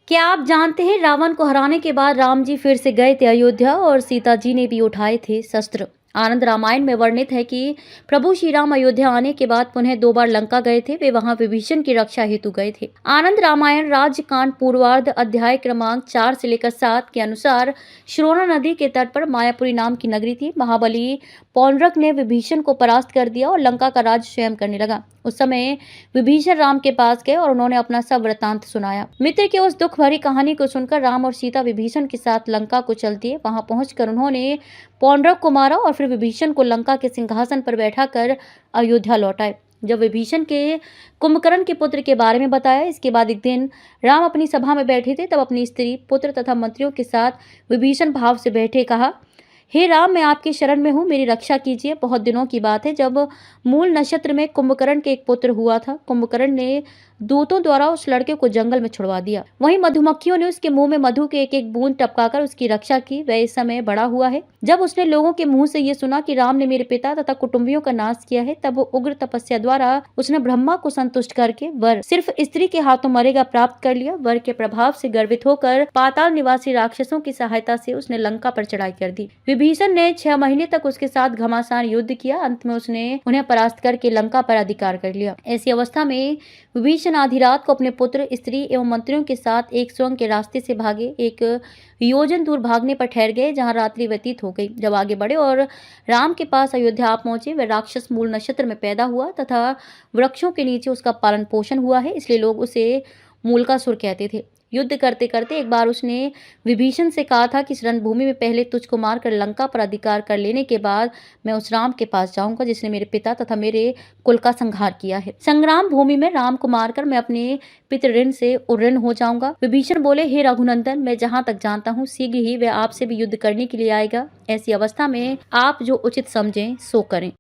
क्या आप जानते हैं रावण को हराने के बाद राम जी फिर से गए थे अयोध्या और सीता जी ने भी उठाए थे शस्त्र। आनंद रामायण में वर्णित है कि प्रभु श्री राम अयोध्या आने के बाद पुनः 2 बार लंका गए थे। वे वहां विभीषण की रक्षा हेतु गए थे। आनंद रामायण राज्यकांड पूर्वार्ध अध्याय क्रमांक 4 से लेकर 7 के अनुसार श्रोणा नदी के तट पर मायापुरी नाम की नगरी थी। महाबली पौंड्रक ने विभीषण को परास्त कर दिया और लंका का राज्य स्वयं करने लगा। उस समय विभीषण राम के पास गए और उन्होंने अपना सब वृतांत सुनाया। मित्र की उस दुख भरी कहानी को सुनकर राम और सीता विभीषण के साथ लंका को चल दिए। वहां पहुंचकर उन्होंने पौंड्रक को मारा और फिर विभीषण को लंका के सिंहासन पर बैठाकर अयोध्या लौटाए। जब विभीषण के कुंभकर्ण के पुत्र के बारे में बताया, इसके बाद एक दिन राम अपनी सभा में बैठे थे, तब अपनी स्त्री, पुत्र तथा मंत्रियों के साथ विभीषण भाव से बैठे कहा, हे राम, मैं आपकी शरण में हूँ, मेरी रक्षा कीजिए। बहुत दिनों की बात है जब मूल नक्षत्र में कुंभकर्ण के एक पुत्र हुआ था। कुंभकर्ण ने दूतों द्वारा उस लड़के को जंगल में छुड़वा दिया। वहीं मधुमक्खियों ने उसके मुंह में मधु के एक एक बूंद टपकाकर उसकी रक्षा की। वह इस समय बड़ा हुआ है। जब उसने लोगों के मुंह से ये सुना कि राम ने मेरे पिता तथा कुटुंबियों का नाश किया है, तब वो उग्र तपस्या द्वारा उसने ब्रह्मा को संतुष्ट करके वर सिर्फ स्त्री के हाथों मरेगा प्राप्त कर लिया। वर के प्रभाव से गर्वित होकर पाताल निवासी राक्षसों की सहायता से उसने लंका पर चढ़ाई कर दी। विभीषण ने 6 महीने तक उसके साथ घमासान युद्ध किया। अंत में उसने उन्हें परास्त करके लंका पर अधिकार कर लिया। ऐसी अवस्था में विभीषण आधी रात को अपने पुत्र, स्त्री एवं मंत्रियों के साथ एक सुरंग के रास्ते से भागे। एक योजन दूर भागने पर ठहर गए, जहां रात्रि व्यतीत हो गई। जब आगे बढ़े और राम के पास अयोध्या आ पहुंचे, वह राक्षस मूल नक्षत्र में पैदा हुआ तथा वृक्षों के नीचे उसका पालन पोषण हुआ है, इसलिए लोग उसे मूलकासुर कहते थे। युद्ध करते करते एक बार उसने विभीषण से कहा था कि इस रणभूमि में पहले तुझको मारकर लंका पर अधिकार कर लेने के बाद मैं उस राम के पास जाऊंगा जिसने मेरे पिता तथा मेरे कुल का संहार किया है। संग्राम भूमि में राम को मारकर मैं अपने पितृ ऋण से उऋण हो जाऊंगा। विभीषण बोले, हे रघुनंदन, मैं जहां तक जानता हूँ शीघ्र ही वह आपसे भी युद्ध करने के लिए आएगा। ऐसी अवस्था में आप जो उचित समझें सो करें।